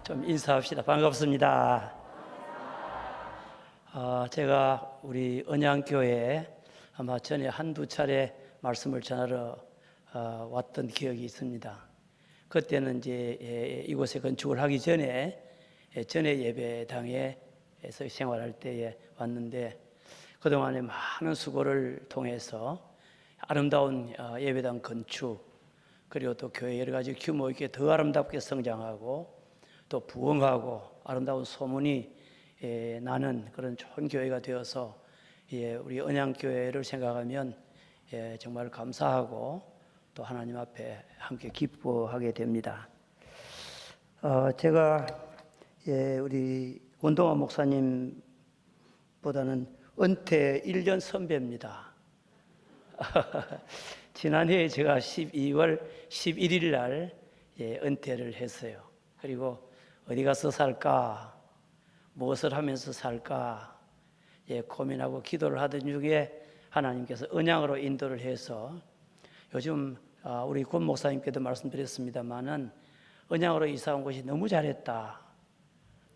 좀 인사합시다. 반갑습니다. 제가 우리 언양교회에 아마 전에 한두 차례 말씀을 전하러 왔던 기억이 있습니다. 그때는 이제 이곳에 건축을 하기 전에 전에 예배당에서 생활할 때에 왔는데, 그동안에 많은 수고를 통해서 아름다운 예배당 건축, 그리고 또 교회 여러 가지 규모 있게 더 아름답게 성장하고 또 부흥하고 아름다운 소문이 나는 그런 좋은 교회가 되어서 우리 언양교회를 생각하면 정말 감사하고 또 하나님 앞에 함께 기뻐하게 됩니다. 제가 우리 권동환 목사님보다는 은퇴 1년 선배입니다. 지난해에 제가 12월 11일 날 은퇴를 했어요. 그리고 어디 가서 살까, 무엇을 하면서 살까 고민하고 기도를 하던 중에 하나님께서 언양으로 인도를 해서, 요즘 우리 권 목사님께도 말씀드렸습니다마는 언양으로 이사 온 곳이 너무 잘했다,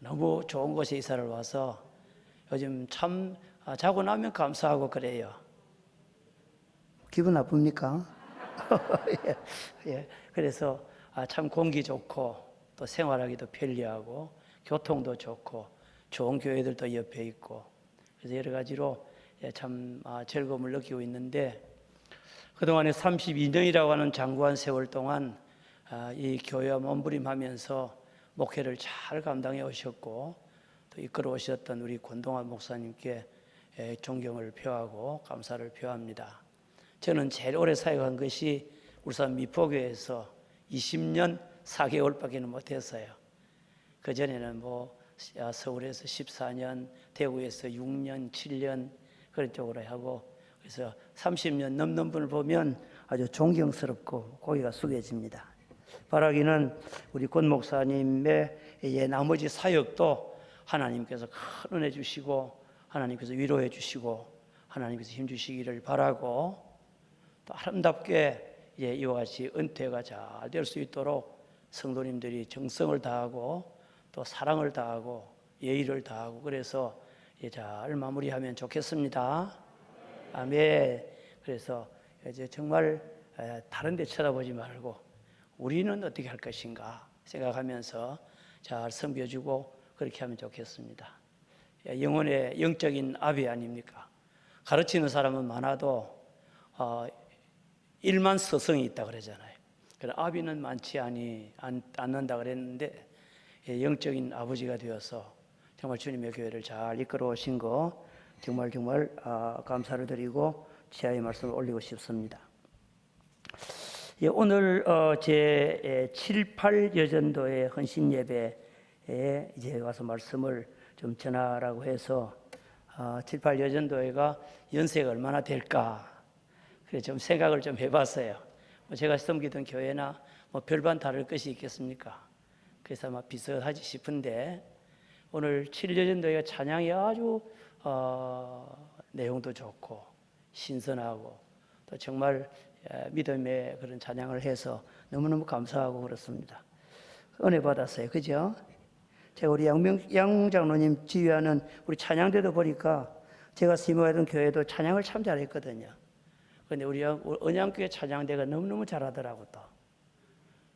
너무 좋은 곳에 이사를 와서 요즘 참 자고 나면 감사하고 그래요. 기분 나쁩니까? 그래서 참 공기 좋고 또 생활하기도 편리하고 교통도 좋고 좋은 교회들도 옆에 있고, 그래서 여러 가지로 참 즐거움을 느끼고 있는데, 그동안에 32년이라고 하는 장구한 세월 동안 이 교회와 몸부림하면서 목회를 잘 감당해 오셨고 또 이끌어 오셨던 우리 권동환 목사님께 존경을 표하고 감사를 표합니다. 저는 제일 오래 사역한 것이 울산 미포교에서 20년 4개월밖에 못했어요. 그전에는 서울에서 14년, 대구에서 6년, 7년 그런 쪽으로 하고, 그래서 30년 넘는 분을 보면 아주 존경스럽고 고개가 숙여집니다. 바라기는 우리 권 목사님의 나머지 사역도 하나님께서 큰 은혜 주시고 하나님께서 위로해 주시고 하나님께서 힘 주시기를 바라고, 또 아름답게 이와 같이 은퇴가 잘 될 수 있도록 성도님들이 정성을 다하고 또 사랑을 다하고 예의를 다하고 그래서 잘 마무리하면 좋겠습니다. 아멘. 그래서 이제 정말 다른 데 쳐다보지 말고 우리는 어떻게 할 것인가 생각하면서 잘 섬겨주고 그렇게 하면 좋겠습니다. 영혼의 영적인 아비 아닙니까? 가르치는 사람은 많아도 일만 서성이 있다 그러잖아요. 그래서 아비는 많지 않는다 그랬는데 영적인 아버지가 되어서 정말 주님의 교회를 잘 이끌어 오신 거 정말 감사를 드리고 지하의 말씀을 올리고 싶습니다. 오늘 제 7, 8 여전도의 헌신 예배에 이제 와서 말씀을 좀 전하라고 해서 7, 8 여전도회가 연세가 얼마나 될까 그래서 좀 생각을 좀 해봤어요. 제가 섬기던 교회나 별반 다를 것이 있겠습니까? 그래서 아마 비슷하지 싶은데, 오늘 7여전도회가 찬양이 아주 내용도 좋고 신선하고 또 정말 믿음의 그런 찬양을 해서 너무너무 감사하고 그렇습니다. 은혜 받았어요. 그죠? 제가 우리 양 장로님 지휘하는 우리 찬양대도 보니까 제가 심호하던 교회도 찬양을 참 잘했거든요. 그런데 우리 언양교회 찬양대가 너무너무 잘하더라고 또.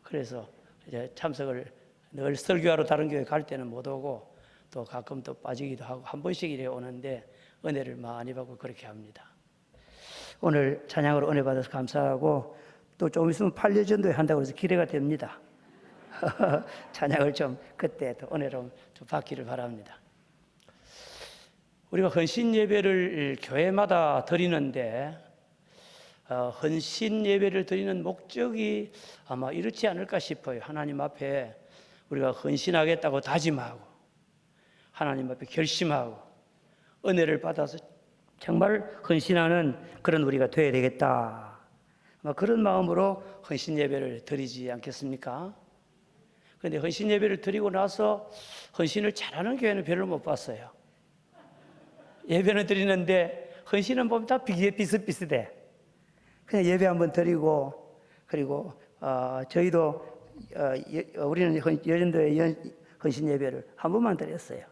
그래서 이제 참석을 늘 설교하러 다른 교회 갈 때는 못 오고 또 가끔 또 빠지기도 하고 한 번씩 이래 오는데 은혜를 많이 받고 그렇게 합니다. 오늘 찬양으로 은혜 받아서 감사하고 또 좀 있으면 8년 전도에 한다고 해서 기대가 됩니다. 찬양을 좀 그때 또 은혜로 좀 받기를 바랍니다. 우리가 헌신 예배를 교회마다 드리는데 헌신 예배를 드리는 목적이 아마 이렇지 않을까 싶어요. 하나님 앞에 우리가 헌신하겠다고 다짐하고 하나님 앞에 결심하고 은혜를 받아서 정말 헌신하는 그런 우리가 되어야 되겠다, 그런 마음으로 헌신 예배를 드리지 않겠습니까? 그런데 헌신 예배를 드리고 나서 헌신을 잘하는 교회는 별로 못 봤어요. 예배는 드리는데 헌신은 보면 다 비슷비슷해. 그냥 예배 한번 드리고, 그리고 저희도 우리는 여전도에 헌신 예배를 한 번만 드렸어요.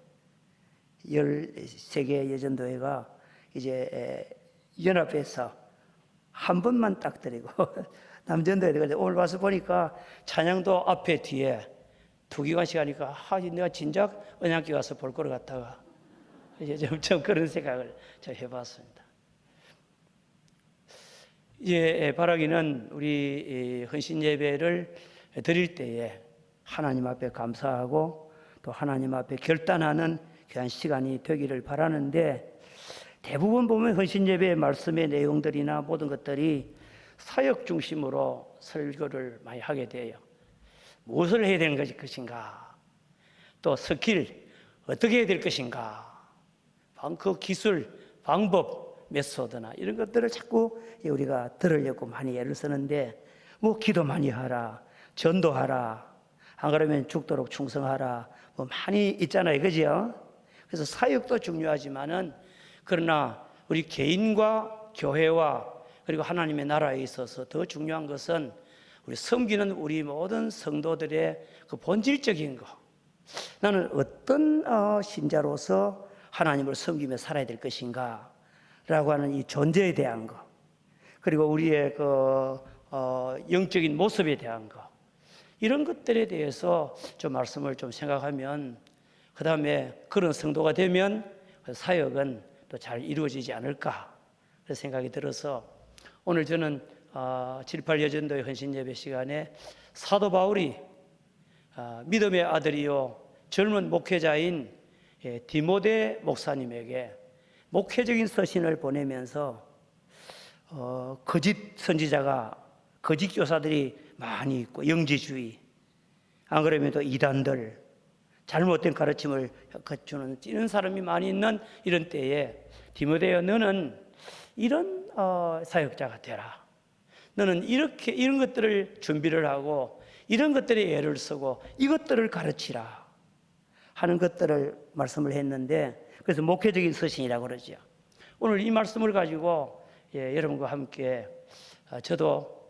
13개 예전도회가 이제 연합해서 한 번만 딱 드리고 남전도회 오늘 와서 보니까 찬양도 앞에 뒤에 2기간씩 하니까 내가 진작 언양교 가서 볼 거를 갖다가 이제 점점 그런 생각을 좀 해봤습니다. 이제 바라기는 우리 헌신 예배를 드릴 때에 하나님 앞에 감사하고 또 하나님 앞에 결단하는 귀한 시간이 되기를 바라는데, 대부분 보면 헌신 예배의 말씀의 내용들이나 모든 것들이 사역 중심으로 설교를 많이 하게 돼요. 무엇을 해야 되는 것인가, 또 스킬 어떻게 해야 될 것인가, 그 기술, 방법, 메소드나 이런 것들을 자꾸 우리가 들으려고 많이 애를 쓰는데, 뭐 기도 많이 하라, 전도하라, 안 그러면 죽도록 충성하라, 뭐 많이 있잖아요, 그죠? 그래서 사역도 중요하지만은, 그러나 우리 개인과 교회와 그리고 하나님의 나라에 있어서 더 중요한 것은 우리 섬기는 우리 모든 성도들의 그 본질적인 거, 나는 어떤 신자로서 하나님을 섬기며 살아야 될 것인가 라고 하는 이 존재에 대한 거, 그리고 우리의 그 영적인 모습에 대한 거, 이런 것들에 대해서 좀 말씀을 좀 생각하면, 그 다음에 그런 성도가 되면 그 사역은 또 잘 이루어지지 않을까 그런 생각이 들어서, 오늘 저는 7, 8 여전도의 헌신 예배 시간에 사도 바울이 믿음의 아들이요 젊은 목회자인 디모데 목사님에게 목회적인 서신을 보내면서 거짓 선지자가, 거짓 교사들이 많이 있고, 영지주의, 안 그러면 또 이단들, 잘못된 가르침을 주는 이런 사람이 많이 있는 이런 때에, 디모데여, 너는 이런 사역자가 되라. 너는 이런 것들을 준비를 하고 이런 것들에 애를 쓰고 이것들을 가르치라 하는 것들을 말씀을 했는데, 그래서 목회적인 서신이라고 그러죠. 오늘 이 말씀을 가지고 여러분과 함께 저도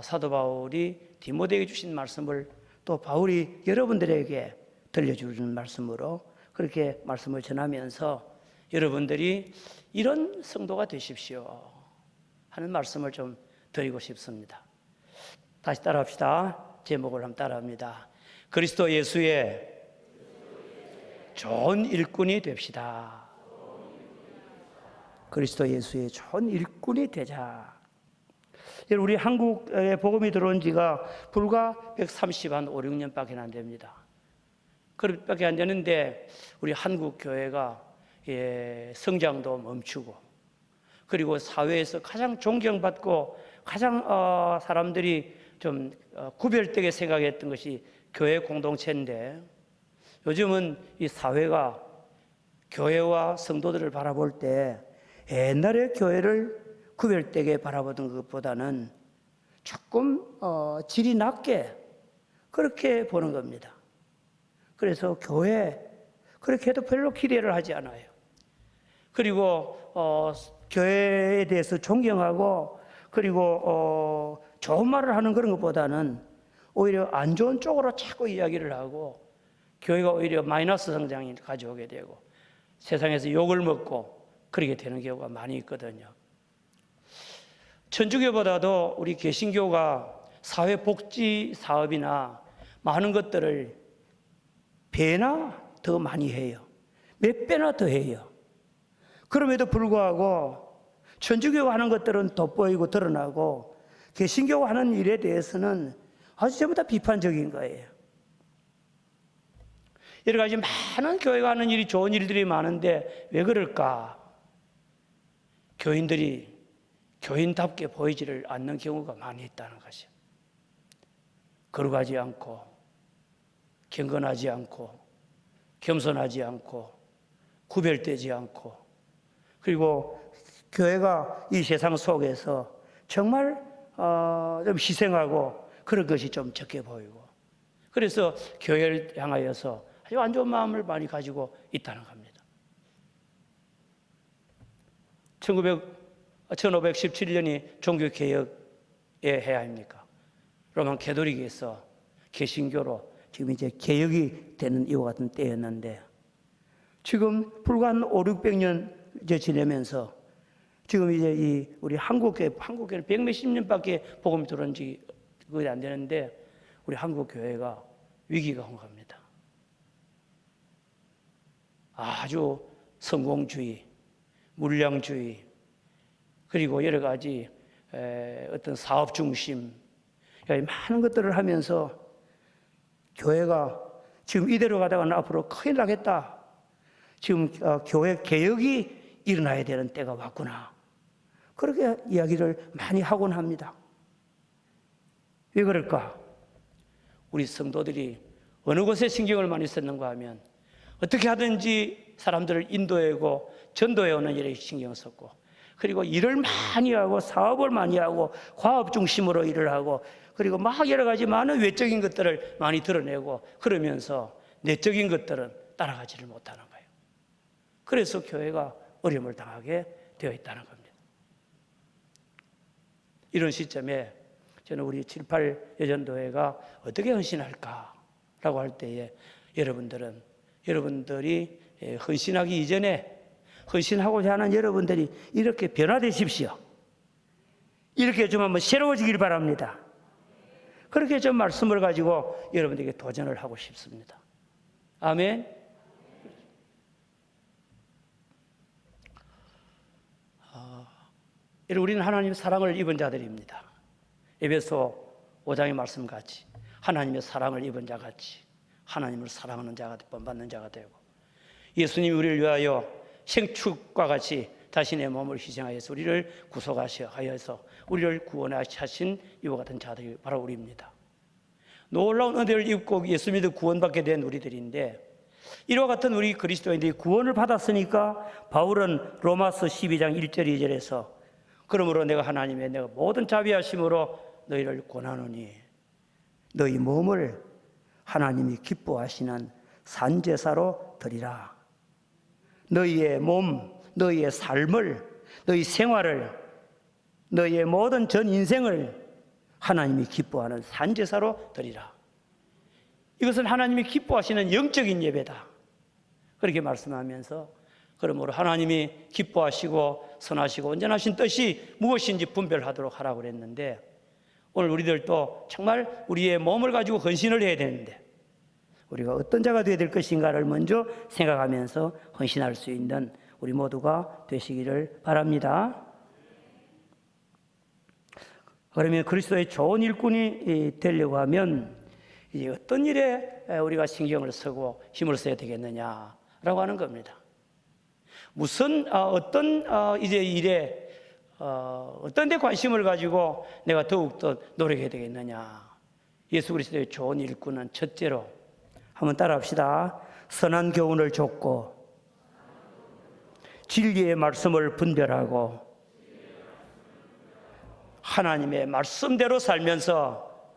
사도 바울이 디모데에게 주신 말씀을 또 바울이 여러분들에게 들려주는 말씀으로 그렇게 말씀을 전하면서, 여러분들이 이런 성도가 되십시오 하는 말씀을 좀 드리고 싶습니다. 다시 따라합시다. 제목을 한번 따라합니다. 그리스도 예수의 좋은 일꾼이 됩시다. 그리스도 예수의 좋은 일꾼이 되자. 우리 한국에 복음이 들어온 지가 불과 130한 5, 6년밖에 안 됩니다. 그렇게밖에 안 되는데 우리 한국 교회가 성장도 멈추고, 그리고 사회에서 가장 존경받고 가장 사람들이 좀 구별되게 생각했던 것이 교회 공동체인데, 요즘은 이 사회가 교회와 성도들을 바라볼 때 옛날에 교회를 구별되게 바라보던 것보다는 조금 질이 낮게 그렇게 보는 겁니다. 그래서 교회 그렇게 해도 별로 기대를 하지 않아요. 그리고 교회에 대해서 존경하고, 그리고 좋은 말을 하는 그런 것보다는 오히려 안 좋은 쪽으로 자꾸 이야기를 하고, 교회가 오히려 마이너스 성장이 가져오게 되고 세상에서 욕을 먹고 그렇게 되는 경우가 많이 있거든요. 천주교보다도 우리 개신교가 사회복지 사업이나 많은 것들을 배나 더 많이 해요. 몇 배나 더 해요. 그럼에도 불구하고 천주교가 하는 것들은 돋보이고 드러나고, 개신교가 하는 일에 대해서는 아주 전부 다 비판적인 거예요. 여러 가지 많은 교회가 하는 일이, 좋은 일들이 많은데 왜 그럴까? 교인들이 교인답게 보이지를 않는 경우가 많이 있다는 것이죠. 거룩하지 않고, 경건하지 않고, 겸손하지 않고, 구별되지 않고, 그리고 교회가 이 세상 속에서 정말 좀 희생하고 그런 것이 좀 적게 보이고, 그래서 교회를 향하여서 아주 안 좋은 마음을 많이 가지고 있다는 겁니다. 1517년이 종교개혁의 해 아닙니까? 로마 가톨릭에서 개신교로 지금 이제 개혁이 되는 이와 같은 때였는데, 지금 불과 한 5, 600년 이제 지내면서 지금 이제 우리 한국교회는 100몇십 년밖에 복음이 들어온 지 거의 안 되는데, 우리 한국교회가 위기가 온 겁니다. 아주 성공주의, 물량주의, 그리고 여러 가지 어떤 사업 중심, 많은 것들을 하면서 교회가 지금 이대로 가다가는 앞으로 큰일 나겠다. 지금 교회 개혁이 일어나야 되는 때가 왔구나. 그렇게 이야기를 많이 하곤 합니다. 왜 그럴까? 우리 성도들이 어느 곳에 신경을 많이 썼는가 하면, 어떻게 하든지 사람들을 인도하고 전도해오는 일에 신경 썼고, 그리고 일을 많이 하고 사업을 많이 하고 과업 중심으로 일을 하고, 그리고 막 여러 가지 많은 외적인 것들을 많이 드러내고, 그러면서 내적인 것들은 따라가지를 못하는 거예요. 그래서 교회가 어려움을 당하게 되어 있다는 겁니다. 이런 시점에 저는 우리 7, 8 여전도회가 어떻게 헌신할까라고 할 때에, 여러분들이 헌신하기 이전에 헌신하고자 하는 여러분들이 이렇게 변화되십시오. 이렇게 좀 한번 새로워지길 바랍니다. 그렇게 좀 말씀을 가지고 여러분들에게 도전을 하고 싶습니다. 아멘. 우리는 하나님의 사랑을 입은 자들입니다. 에베소 5장의 말씀같이 하나님의 사랑을 입은 자같이 하나님을 사랑하는 자가 본받는 자가 되고, 예수님이 우리를 위하여 생축과 같이 자신의 몸을 희생하여서 우리를 구속하여서 우리를 구원하신 이와 같은 자들이 바로 우리입니다. 놀라운 은혜를 입고 예수 믿어 구원받게 된 우리들인데, 이와 같은 우리 그리스도인들이 구원을 받았으니까 바울은 로마서 12장 1절 2절에서 그러므로 내가 모든 자비하심으로 너희를 권하노니 너희 몸을 하나님이 기뻐하시는 산제사로 드리라. 너희의 몸, 너희의 삶을, 너희 생활을, 너희의 모든 전 인생을 하나님이 기뻐하는 산제사로 드리라. 이것은 하나님이 기뻐하시는 영적인 예배다. 그렇게 말씀하면서, 그러므로 하나님이 기뻐하시고 선하시고 온전하신 뜻이 무엇인지 분별하도록 하라고 그랬는데, 오늘 우리들도 정말 우리의 몸을 가지고 헌신을 해야 되는데, 우리가 어떤 자가 되어야 될 것인가를 먼저 생각하면서 헌신할 수 있는 우리 모두가 되시기를 바랍니다. 그러면 그리스도의 좋은 일꾼이 되려고 하면 이제 어떤 일에 우리가 신경을 쓰고 힘을 써야 되겠느냐라고 하는 겁니다. 어떤 이제 일에 어떤 데 관심을 가지고 내가 더욱더 노력해야 되겠느냐. 예수 그리스도의 좋은 일꾼은 첫째로 한번 따라합시다. 선한 교훈을 좇고 진리의 말씀을 분별하고 하나님의 말씀대로 살면서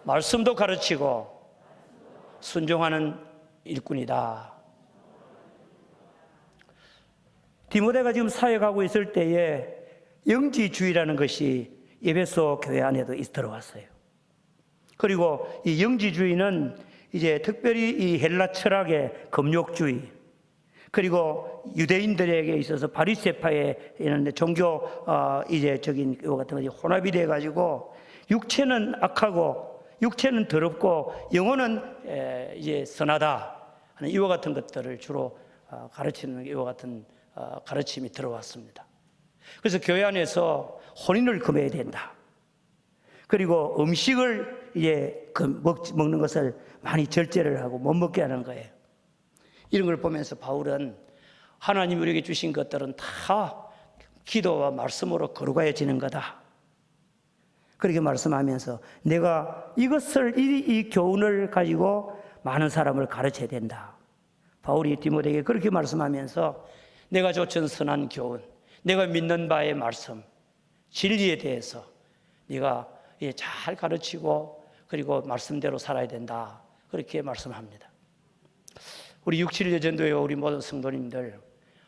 말씀도 가르치고 순종하는 일꾼이다. 디모데가 지금 사역하고 있을 때에 영지주의라는 것이 에베소 교회 안에도 들어왔어요. 그리고 이 영지주의는 이제 특별히 이 헬라 철학의 금욕주의, 그리고 유대인들에게 있어서 바리새파의 이런 종교 이제적인 것 같은 것이 혼합이 돼 가지고 육체는 악하고 육체는 더럽고 영혼은 이제 선하다 하는 이와 같은 것들을 주로 가르치는 이와 같은 가르침이 들어왔습니다. 그래서 교회 안에서 혼인을 금해야 된다. 그리고 음식을 이제 먹는 것을 많이 절제를 하고 못 먹게 하는 거예요. 이런 걸 보면서 바울은 하나님이 우리에게 주신 것들은 다 기도와 말씀으로 거룩해지는 거다. 그렇게 말씀하면서 내가 이 교훈을 가지고 많은 사람을 가르쳐야 된다. 바울이 디모데에게 그렇게 말씀하면서 내가 좇은 선한 교훈, 내가 믿는 바의 말씀, 진리에 대해서 네가 잘 가르치고 그리고 말씀대로 살아야 된다. 그렇게 말씀합니다. 우리 6, 7 여전도의 우리 모든 성도님들,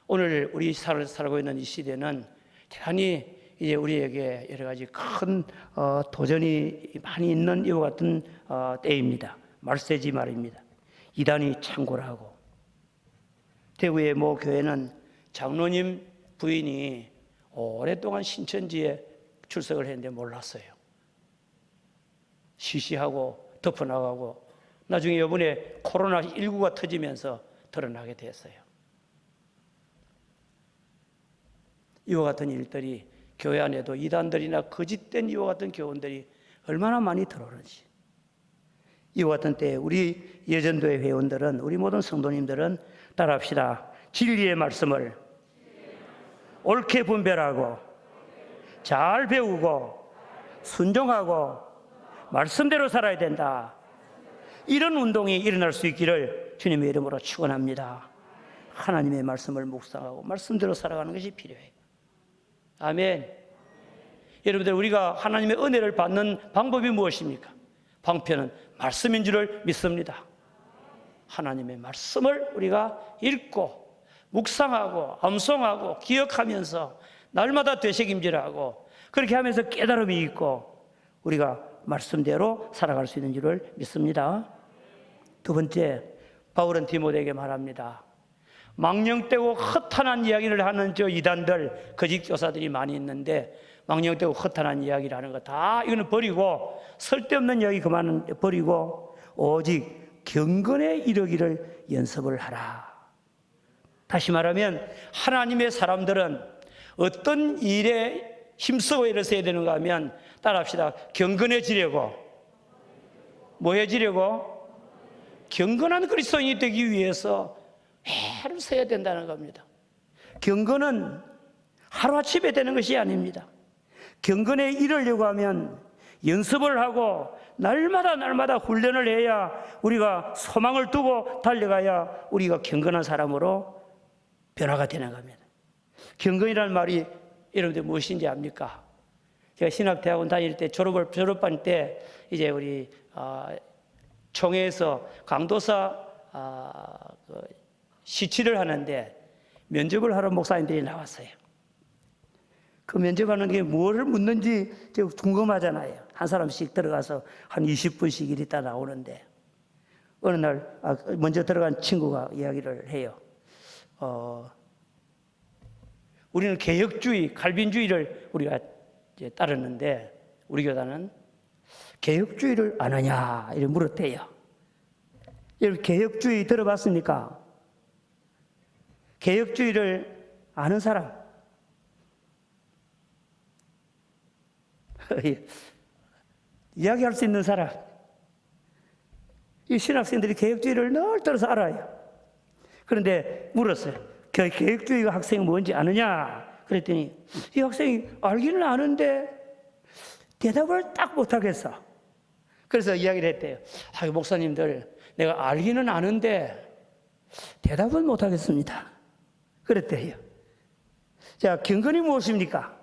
오늘 우리 살고 있는 이 시대는 대단히 이제 우리에게 여러 가지 큰 도전이 많이 있는 이와 같은 때입니다. 말세지 말입니다. 이단이 창궐하고, 대구의 모 교회는 장로님 부인이 오랫동안 신천지에 출석을 했는데 몰랐어요. 시시하고 덮어나가고 나중에 이번에 코로나19가 터지면서 드러나게 됐어요. 이와 같은 일들이 교회 안에도 이단들이나 거짓된 이와 같은 교원들이 얼마나 많이 들어오는지, 이와 같은 때에 우리 예전도의 회원들은, 우리 모든 성도님들은 따라합시다. 진리의 말씀을 옳게 분별하고 잘 배우고 순종하고 말씀대로 살아야 된다. 이런 운동이 일어날 수 있기를 주님의 이름으로 축원합니다. 하나님의 말씀을 묵상하고 말씀대로 살아가는 것이 필요해요. 아멘. 여러분들, 우리가 하나님의 은혜를 받는 방법이 무엇입니까? 방편은 말씀인 줄을 믿습니다. 하나님의 말씀을 우리가 읽고 묵상하고 암송하고 기억하면서 날마다 되새김질하고, 그렇게 하면서 깨달음이 있고 우리가 말씀대로 살아갈 수 있는 줄을 믿습니다. 두 번째, 바울은 디모데에게 말합니다. 망령되고 허탄한 이야기를 하는 저 이단들, 거짓 교사들이 많이 있는데, 망령되고 허탄한 이야기를 하는 거 다 이거는 버리고, 쓸데없는 이야기 그만 버리고 오직 경건에 이르기를 연습을 하라. 다시 말하면 하나님의 사람들은 어떤 일에 힘쓰고 일어서야 되는가 하면, 따라합시다. 경건해지려고. 뭐 해지려고? 경건한 그리스도인이 되기 위해서 애를 써야 된다는 겁니다. 경건은 하루아침에 되는 것이 아닙니다. 경건에 이르려고 하면 연습을 하고 날마다 훈련을 해야, 우리가 소망을 두고 달려가야 우리가 경건한 사람으로 변화가 되는 겁니다. 경건이라는 말이 여러분들 무엇인지 압니까? 제가 신학대학원 다닐 때 졸업반 때 이제 우리 총회에서 강도사 시치를 하는데 면접을 하러 목사님들이 나왔어요. 그 면접하는 게 무엇을 묻는지 궁금하잖아요. 한 사람씩 들어가서 한 20분씩 이리 있다 나오는데, 어느 날 먼저 들어간 친구가 이야기를 해요. 우리는 개혁주의, 칼빈주의를 우리가 이제 따르는데, 우리 교단은 개혁주의를 아느냐 이렇게 물었대요. 여러분, 개혁주의 들어봤습니까? 개혁주의를 아는 사람? 이야기할 수 있는 사람? 이 신학생들이 개혁주의를 늘 들어서 알아요. 그런데 물었어요. 개혁주의가 학생이 뭔지 아느냐? 그랬더니 이 학생이 알기는 아는데 대답을 딱 못하겠어. 그래서 이야기를 했대요. 목사님들, 내가 알기는 아는데 대답은 못하겠습니다. 그랬대요. 자, 경건이 무엇입니까?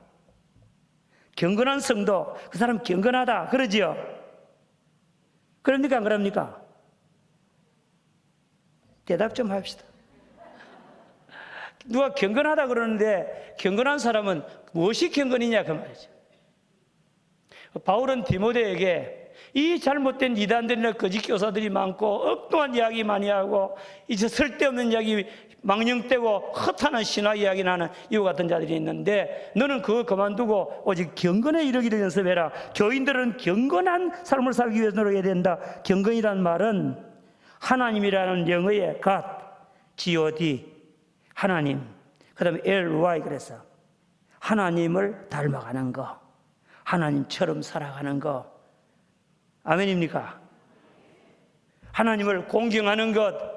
경건한 성도, 그 사람 경건하다 그러지요? 그럽니까 안 그럽니까? 대답 좀 합시다. 누가 경건하다 그러는데 경건한 사람은 무엇이 경건이냐 그 말이죠. 바울은 디모데에게 이 잘못된 이단들이나 거짓 교사들이 많고 엉뚱한 이야기 많이 하고 이제 쓸데없는 이야기, 망령되고 허탄한 신화 이야기 나는 이와 같은 자들이 있는데, 너는 그거 그만두고 오직 경건에 이르기를 연습해라. 교인들은 경건한 삶을 살기 위해서 노력해야 된다. 경건이란 말은 하나님이라는 영어의 God, G-O-D, 하나님, 그 다음에 L-Y, 그래서 하나님을 닮아가는 거, 하나님처럼 살아가는 거. 아멘입니까? 하나님을 공경하는 것,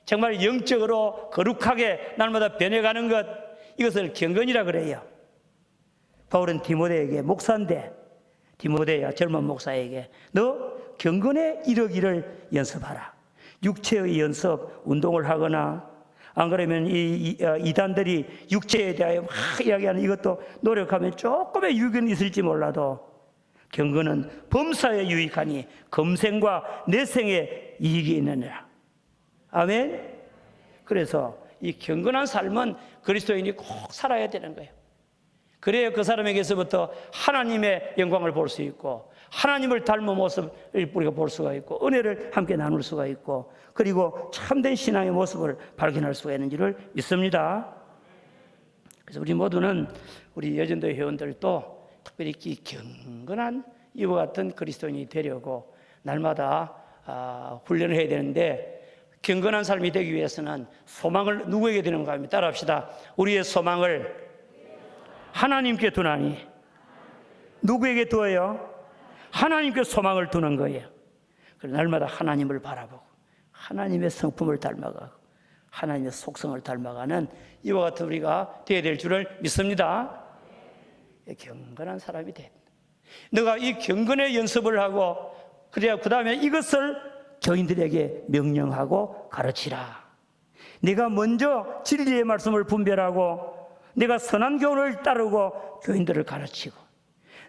정말 영적으로 거룩하게 날마다 변해가는 것, 이것을 경건이라 그래요. 바울은 디모데에게, 목사인데 디모데야 젊은 목사에게 너 경건에 이르기를 연습하라. 육체의 연습, 운동을 하거나, 안 그러면 이단들이 육체에 대하여 막 이야기하는 이것도 노력하면 조금의 유익은 있을지 몰라도 경건은 범사에 유익하니 검생과 내생에 이익이 있느니라. 아멘. 그래서 이 경건한 삶은 그리스도인이 꼭 살아야 되는 거예요. 그래야 그 사람에게서부터 하나님의 영광을 볼 수 있고 하나님을 닮은 모습을 우리가 볼 수가 있고 은혜를 함께 나눌 수가 있고 그리고 참된 신앙의 모습을 발견할 수가 있는지를 믿습니다. 그래서 우리 모두는 우리 여전도 회원들도 특별히 이 경건한 이와 같은 그리스도인이 되려고 날마다 훈련을 해야 되는데 경건한 삶이 되기 위해서는 소망을 누구에게 두는가 하면 따라합시다. 우리의 소망을 하나님께 두나니 누구에게 두어요? 하나님께 소망을 두는 거예요. 그래서 날마다 하나님을 바라보고 하나님의 성품을 닮아가고 하나님의 속성을 닮아가는 이와 같은 우리가 되어야 될 줄을 믿습니다. 경건한 사람이 돼. 너가 이 경건의 연습을 하고 그래야 그 다음에 이것을 교인들에게 명령하고 가르치라. 네가 먼저 진리의 말씀을 분별하고 내가 선한 교훈을 따르고 교인들을 가르치고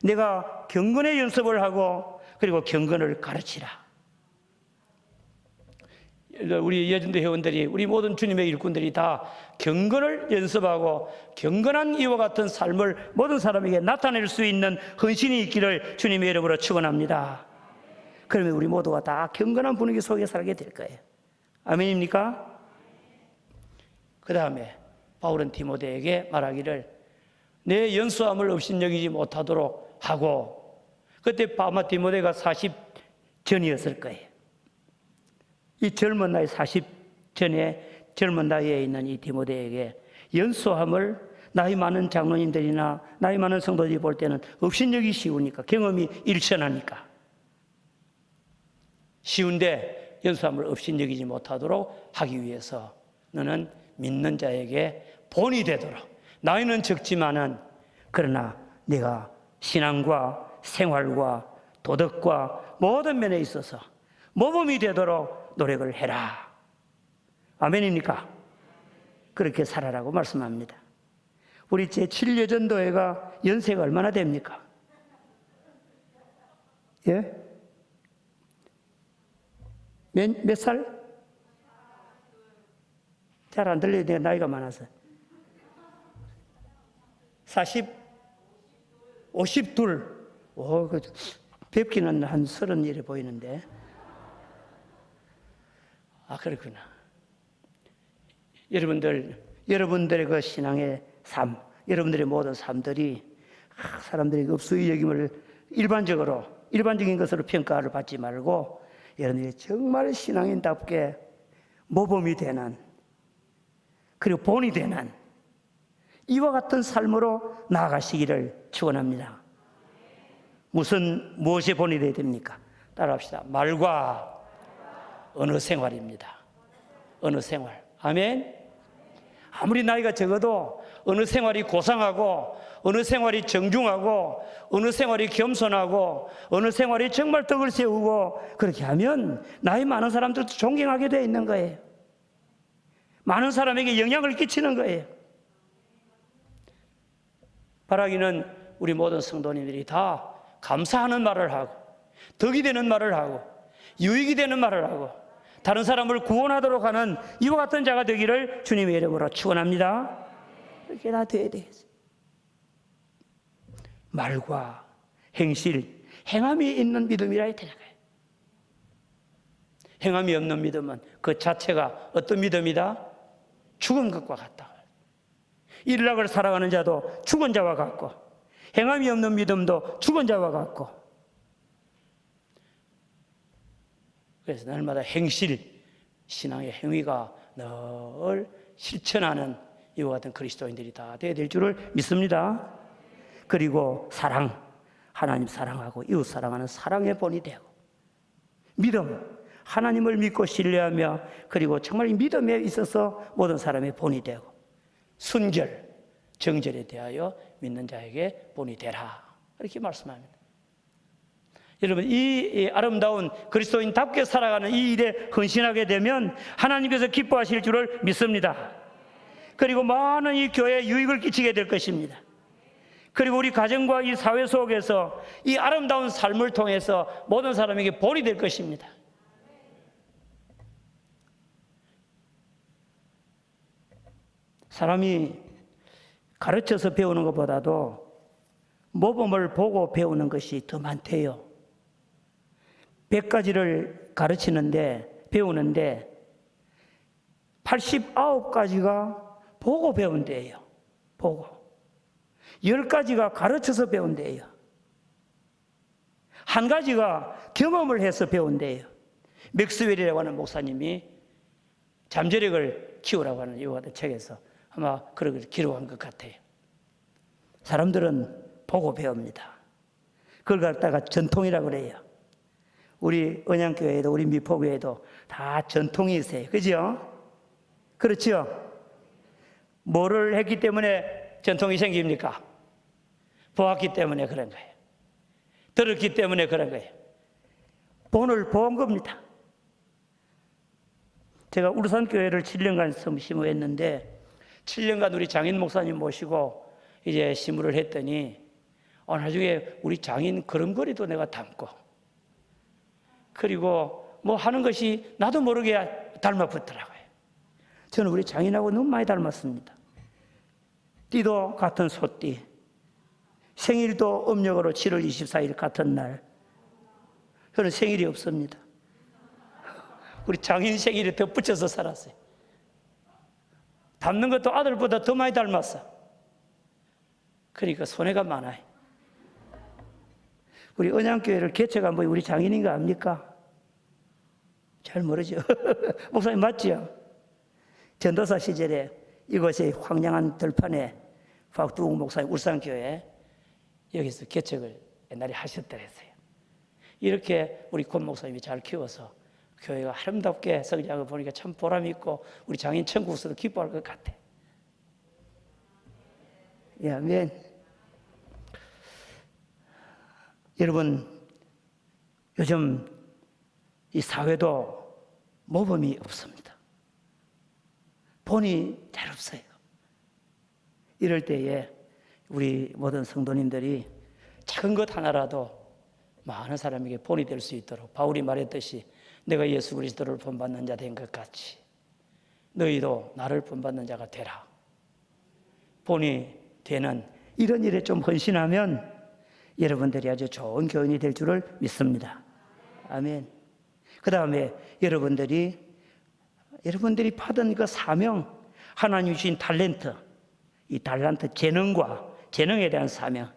내가 경건의 연습을 하고 그리고 경건을 가르치라. 우리 여전도 회원들이 우리 모든 주님의 일꾼들이 다 경건을 연습하고 경건한 이와 같은 삶을 모든 사람에게 나타낼 수 있는 헌신이 있기를 주님의 이름으로 축원합니다. 그러면 우리 모두가 다 경건한 분위기 속에 살게 될 거예요. 아멘입니까? 그 다음에 바울은 디모데에게 말하기를 내 연수함을 업신여기지 못하도록 하고 그때 아마 디모데가 40 전이었을 거예요. 이 젊은 나이 40 전에 젊은 나이에 있는 이 디모데에게 연수함을 나이 많은 장로님들이나 나이 많은 성도들이 볼 때는 업신여기기 쉬우니까 경험이 일천하니까 쉬운데 연수함을 업신여기지 못하도록 하기 위해서 너는 믿는 자에게 본이 되도록 나이는 적지만은 그러나 네가 신앙과 생활과 도덕과 모든 면에 있어서 모범이 되도록 노력을 해라. 아멘입니까? 그렇게 살아라고 말씀합니다. 우리 제7여전도회가 연세가 얼마나 됩니까? 예? 몇 살? 잘 안 들려요. 내가 나이가 많아서. 40, 52. 뵙기는 한 30일에 보이는데. 그렇구나. 여러분들의 그 신앙의 삶, 여러분들의 모든 삶들이 사람들이 없수의 여김을 일반적인 것으로 평가를 받지 말고 여러분들이 정말 신앙인답게 모범이 되는 그리고 본이 되는 이와 같은 삶으로 나아가시기를 축원합니다. 무엇에 본이 되어야 됩니까? 따라합시다. 말과 언어 생활입니다. 언어 생활. 아멘. 아무리 나이가 적어도 어느 생활이 고상하고 어느 생활이 정중하고 어느 생활이 겸손하고 어느 생활이 정말 덕을 세우고 그렇게 하면 나이 많은 사람들도 존경하게 되어 있는 거예요. 많은 사람에게 영향을 끼치는 거예요. 바라기는 우리 모든 성도님들이 다 감사하는 말을 하고 덕이 되는 말을 하고 유익이 되는 말을 하고 다른 사람을 구원하도록 하는 이와 같은 자가 되기를 주님의 이름으로 축원합니다. 이렇게 다 돼야 되겠어요. 말과 행실, 행함이 있는 믿음이라 되잖아요. 행함이 없는 믿음은 그 자체가 어떤 믿음이다? 죽은 것과 같다. 일락을 살아가는 자도 죽은 자와 같고 행함이 없는 믿음도 죽은 자와 같고 그래서 날마다 행실, 신앙의 행위가 늘 실천하는 이와 같은 그리스도인들이 다 되어야 될 줄을 믿습니다. 그리고 사랑, 하나님 사랑하고 이웃 사랑하는 사랑의 본이 되고 믿음, 하나님을 믿고 신뢰하며 그리고 정말 믿음에 있어서 모든 사람의 본이 되고 순결, 정절에 대하여 믿는 자에게 본이 되라 이렇게 말씀합니다. 여러분 이 아름다운 그리스도인답게 살아가는 이 일에 헌신하게 되면 하나님께서 기뻐하실 줄을 믿습니다. 그리고 많은 이 교회에 유익을 끼치게 될 것입니다. 그리고 우리 가정과 이 사회 속에서 이 아름다운 삶을 통해서 모든 사람에게 본이 될 것입니다. 사람이 가르쳐서 배우는 것보다도 모범을 보고 배우는 것이 더 많대요. 100가지를 배우는데 89가지가 보고 배운대요. 보고. 10가지가 가르쳐서 배운대요. 한 가지가 경험을 해서 배운대요. 맥스웰이라고 하는 목사님이 잠재력을 키우라고 하는 이와 같은 책에서 아마 그렇게 기록한 것 같아요. 사람들은 보고 배웁니다. 그걸 갖다가 전통이라고 그래요. 우리 언양교회에도 우리 미포교회도 다 전통이 있어요. 그죠? 그렇죠? 뭐를 했기 때문에 전통이 생깁니까? 보았기 때문에 그런 거예요. 들었기 때문에 그런 거예요. 본을 본 겁니다. 제가 울산교회를 7년간 심무했는데 7년간 우리 장인 목사님 모시고 이제 심무를 했더니 나중에 우리 장인 걸음걸이도 내가 담고 그리고 뭐 하는 것이 나도 모르게 닮아붙더라고요. 저는 우리 장인하고 너무 많이 닮았습니다. 띠도 같은 소띠, 생일도 음력으로 7월 24일 같은 날. 저는 생일이 없습니다. 우리 장인 생일에 덧붙여서 살았어요. 닮는 것도 아들보다 더 많이 닮았어. 그러니까 손해가 많아요. 우리 언양교회를 개척한 분이 우리 장인인 거 압니까? 잘 모르죠. 목사님 맞지요? 전도사 시절에 이곳에 황량한 들판에 박두웅 목사님 울산교회 여기서 개척을 옛날에 하셨더랬어요. 이렇게 우리 권 목사님이 잘 키워서 교회가 아름답게 성장을 보니까 참 보람 있고 우리 장인 천국에서도 기뻐할 것 같아. 예, 아멘. 여러분, 요즘 이 사회도 모범이 없습니다. 본이 잘 없어요. 이럴 때에 우리 모든 성도님들이 작은 것 하나라도 많은 사람에게 본이 될 수 있도록 바울이 말했듯이 내가 예수 그리스도를 본받는 자 된 것 같이 너희도 나를 본받는 자가 되라. 본이 되는 이런 일에 좀 헌신하면 여러분들이 아주 좋은 교인이 될 줄을 믿습니다. 아멘. 그 다음에 여러분들이 받은 그 사명, 하나님 주신 탤런트, 이 탤런트 재능에 대한 사명.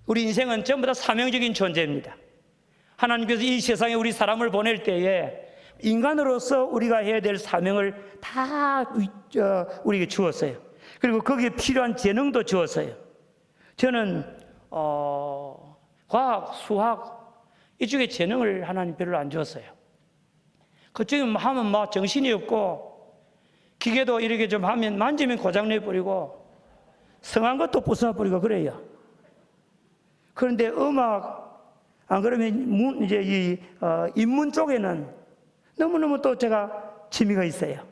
우리 인생은 전부 다 사명적인 존재입니다. 하나님께서 이 세상에 우리 사람을 보낼 때에 인간으로서 우리가 해야 될 사명을 다 우리에게 주었어요. 그리고 거기에 필요한 재능도 주었어요. 저는 과학, 수학 이쪽에 재능을 하나님 별로 안 주었어요. 그쪽에 하면 막 정신이 없고 기계도 이렇게 좀 하면 만지면 고장내버리고 성한 것도 부숴버리고 그래요. 그런데 음악 안 그러면 이제 이 인문 쪽에는 너무너무 또 제가 취미가 있어요.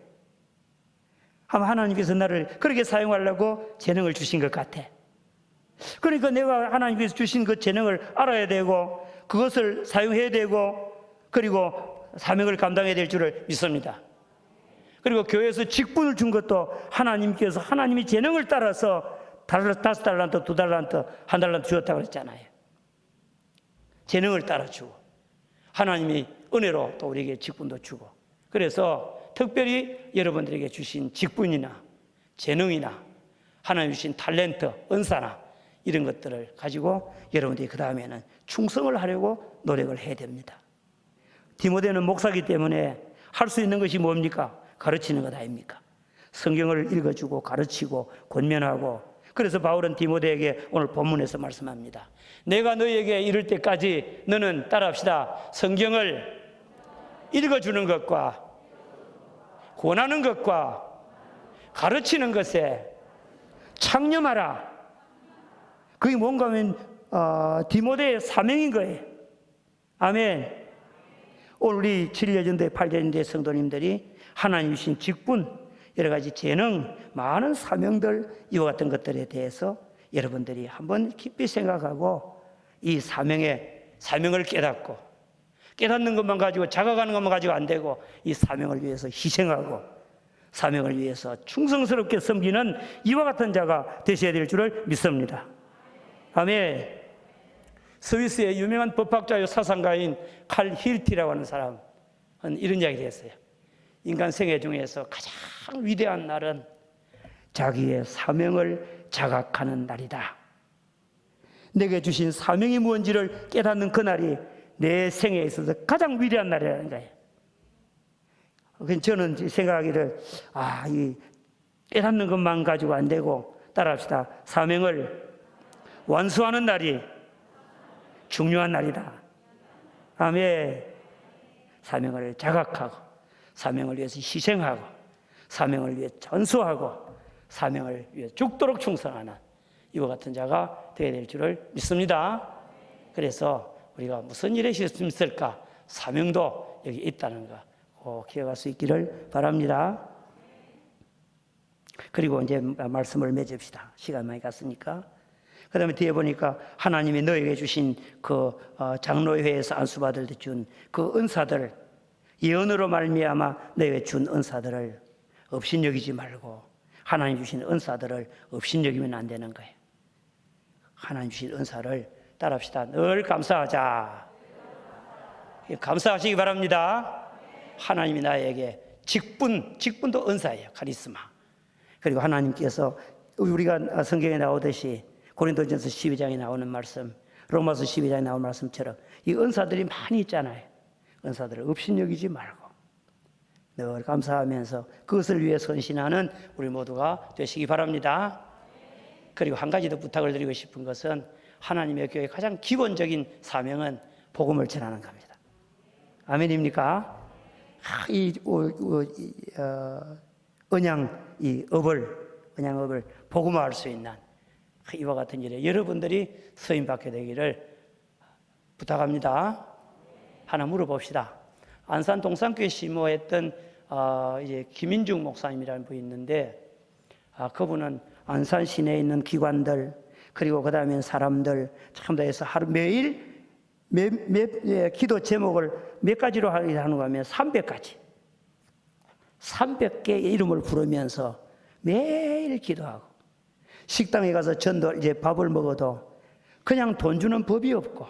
아마 하나님께서 나를 그렇게 사용하려고 재능을 주신 것 같아. 그러니까 내가 하나님께서 주신 그 재능을 알아야 되고 그것을 사용해야 되고 그리고 사명을 감당해야 될 줄을 믿습니다. 그리고 교회에서 직분을 준 것도 하나님께서 하나님이 재능을 따라서 5달란트, 2달란트, 1달란트 주었다고 그랬잖아요. 재능을 따라 주고 하나님이 은혜로 또 우리에게 직분도 주고 그래서 특별히 여러분들에게 주신 직분이나 재능이나 하나님 주신 탤런트, 은사나 이런 것들을 가지고 여러분들이 그 다음에는 충성을 하려고 노력을 해야 됩니다. 디모데는 목사이기 때문에 할 수 있는 것이 뭡니까? 가르치는 것 아닙니까? 성경을 읽어주고 가르치고 권면하고 그래서 바울은 디모데에게 오늘 본문에서 말씀합니다. 내가 너희에게 이를 때까지 너는 따라합시다. 성경을 읽어주는 것과 권하는 것과 가르치는 것에 창념하라. 그게 뭔가 하면 디모데의 사명인 거예요. 아멘. 오늘 우리 7여전도의 8여전도의 성도님들이 하나님 주신 직분, 여러 가지 재능, 많은 사명들 이와 같은 것들에 대해서 여러분들이 한번 깊이 생각하고 이 사명을 깨닫는 것만 가지고 자각하는 것만 가지고 안 되고 이 사명을 위해서 희생하고 사명을 위해서 충성스럽게 섬기는 이와 같은 자가 되셔야 될 줄을 믿습니다. 아멘. 스위스의 유명한 법학자요 사상가인 칼 힐티라고 하는 사람은 이런 이야기를 했어요. 인간 생애 중에서 가장 위대한 날은 자기의 사명을 자각하는 날이다. 내게 주신 사명이 무엇인지를 깨닫는 그날이 내 생애에 있어서 가장 위대한 날이라는 거예요. 저는 생각하기를 이 깨닫는 것만 가지고 안 되고 따라합시다. 사명을 완수하는 날이 중요한 날이다. 아멘. 사명을 자각하고 사명을 위해서 희생하고 사명을 위해 전수하고 사명을 위해 죽도록 충성하는 이와 같은 자가 되어야 될 줄을 믿습니다. 그래서 우리가 무슨 일에 있을까? 사명도 여기 있다는 거 꼭 기억할 수 있기를 바랍니다. 그리고 이제 말씀을 맺읍시다. 시간 많이 갔으니까. 그 다음에 뒤에 보니까 하나님이 너에게 주신 그 장로회에서 안수받을 때 준 그 은사들, 예언으로 말미암아 너에게 준 은사들을 업신여기지 말고 하나님 주신 은사들을 업신여기면 안 되는 거예요. 하나님 주신 은사를 따라합시다. 늘 감사하자. 감사하시기 바랍니다. 하나님이 나에게 직분도 은사예요. 카리스마. 그리고 하나님께서 우리가 성경에 나오듯이 고린도전서 12장에 나오는 말씀, 로마서 12장에 나오는 말씀처럼 이 은사들이 많이 있잖아요. 은사들을 업신여기지 말고 늘 감사하면서 그것을 위해 헌신하는 우리 모두가 되시기 바랍니다. 그리고 한 가지 더 부탁을 드리고 싶은 것은 하나님의 교회의 가장 기본적인 사명은 복음을 전하는 겁니다. 아멘입니까? 언양업을 복음화할 수 있는 이와 같은 일에 여러분들이 쓰임받게 되기를 부탁합니다. 하나 물어봅시다. 안산 동산교회 심호했던 이제 김인중 목사님이라는 분이 있는데 그분은 안산 시내에 있는 기관들 그리고 그 다음에 사람들 참 다 해서 하루 매일 기도 제목을 몇 가지로 하는 거 하면 300가지 300개의 이름을 부르면서 매일 기도하고 식당에 가서 전도 이제 밥을 먹어도 그냥 돈 주는 법이 없고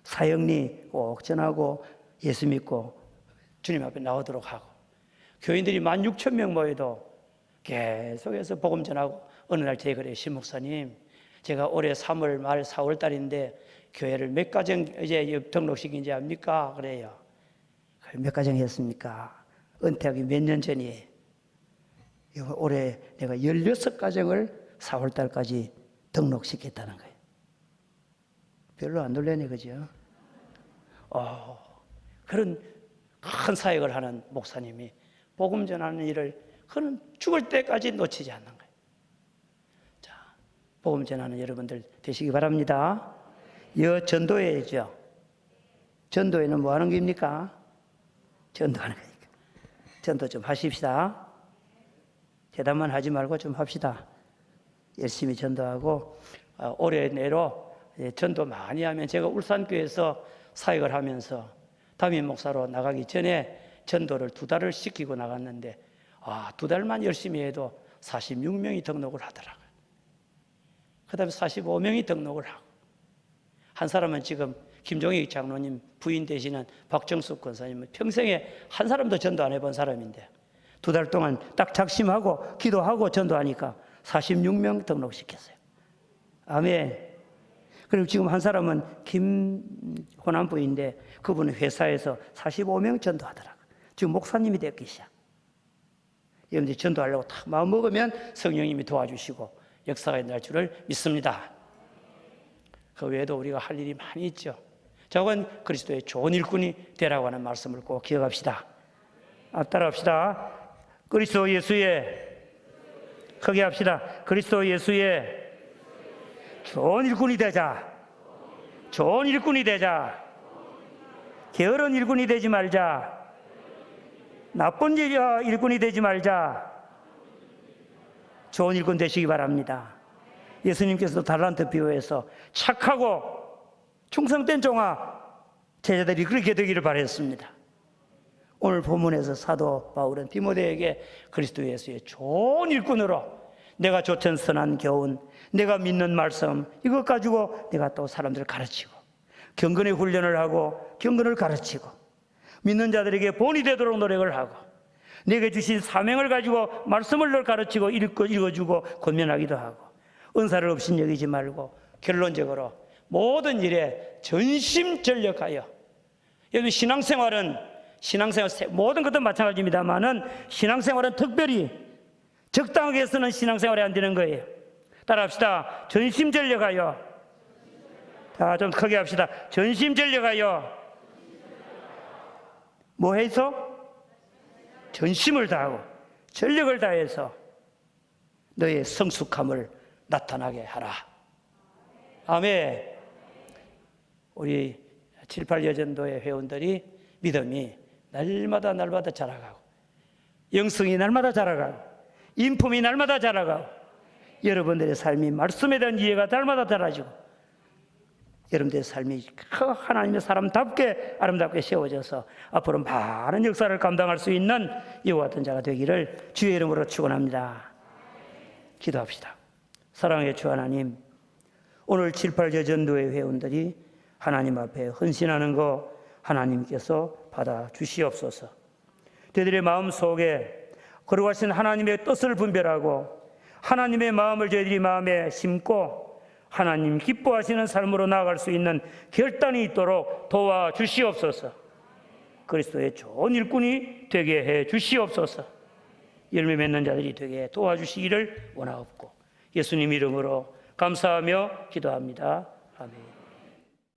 사형리 꼭 전하고 예수 믿고 주님 앞에 나오도록 하고 교인들이 16,000명 모여도 계속해서 복음 전하고 어느 날 제가 그래요. 신 목사님 제가 올해 3월 말 4월 달인데 교회를 몇 가정 이제 등록시킨지 압니까? 그래요. 몇 가정 했습니까? 은퇴하기 몇 년 전이에요. 올해 내가 16가정을 4월 달까지 등록시켰다는 거예요. 별로 안 놀라네, 그죠? 그런 큰 사역을 하는 목사님이 복음 전하는 일을 그는 죽을 때까지 놓치지 않는 거예요. 자, 복음 전하는 여러분들 되시기 바랍니다. 전도회죠. 전도회는 뭐 하는 겁니까? 전도하는 거니까. 전도 좀 하십시다. 대답만 하지 말고 좀 합시다. 열심히 전도하고 올해 내로 전도 많이 하면 제가 울산교회에서 사역을 하면서 담임 목사로 나가기 전에 전도를 2달을 시키고 나갔는데 2달만 열심히 해도 46명이 등록을 하더라고요. 그 다음에 45명이 등록을 하고 한 사람은 지금 김종익 장로님 부인 되시는 박정숙 권사님은 평생에 한 사람도 전도 안 해본 사람인데 2달 동안 딱 작심하고 기도하고 전도하니까 46명 등록시켰어요. 아멘. 그리고 지금 한 사람은 김호남 부인인데 그분은 회사에서 45명 전도하더라고요. 지금 목사님이 되어 계셔. 여러분들이 전도하려고 딱 마음 먹으면 성령님이 도와주시고 역사가 일어날 줄을 믿습니다. 그 외에도 우리가 할 일이 많이 있죠. 저건 그리스도의 좋은 일꾼이 되라고 하는 말씀을 꼭 기억합시다. 따라합시다. 그리스도 예수의 크게 합시다. 그리스도 예수의 좋은 일꾼이 되자. 좋은 일꾼이 되자. 게으른 일꾼이 되지 말자. 나쁜 일꾼이 되지 말자. 좋은 일꾼 되시기 바랍니다. 예수님께서도 달란트 비유에서 착하고 충성된 종아 제자들이 그렇게 되기를 바랬습니다. 오늘 본문에서 사도 바울은 디모데에게 그리스도 예수의 좋은 일꾼으로 내가 좋든 선한 교훈, 내가 믿는 말씀, 이것 가지고 내가 또 사람들을 가르치고, 경건의 훈련을 하고 경건을 가르치고, 믿는 자들에게 본이 되도록 노력을 하고, 내게 주신 사명을 가지고 말씀을 늘 가르치고 읽어주고 권면하기도 하고, 은사를 없인 여기지 말고 결론적으로 모든 일에 전심전력하여. 여러분, 신앙생활 모든 것도 마찬가지입니다만은 신앙생활은 특별히 적당하게 해서는 신앙생활이 안 되는 거예요. 따라합시다. 전심전력하여. 자, 좀 크게 합시다. 전심전력하여. 뭐 해서? 전심을 다하고 전력을 다해서 너의 성숙함을 나타나게 하라. 아멘. 우리 7, 8여전도의 회원들이 믿음이 날마다 자라가고, 영성이 날마다 자라가고, 인품이 날마다 자라가고, 여러분들의 삶이 말씀에 대한 이해가 날마다 달라지고, 여러분들의 삶이 하나님의 사람답게 아름답게 세워져서 앞으로 많은 역사를 감당할 수 있는 이와 같은 자가 되기를 주의 이름으로 축원합니다. 기도합시다. 사랑의 주 하나님, 오늘 7, 8여전도의 회원들이 하나님 앞에 헌신하는 거 하나님께서 받아 주시옵소서. 저희들의 마음 속에 거룩하신 하나님의 뜻을 분별하고 하나님의 마음을 저희들이 마음에 심고 하나님 기뻐하시는 삶으로 나아갈 수 있는 결단이 있도록 도와주시옵소서. 그리스도의 좋은 일꾼이 되게 해 주시옵소서. 열매 맺는 자들이 되게 도와주시기를 원하옵고 예수님 이름으로 감사하며 기도합니다. 아멘.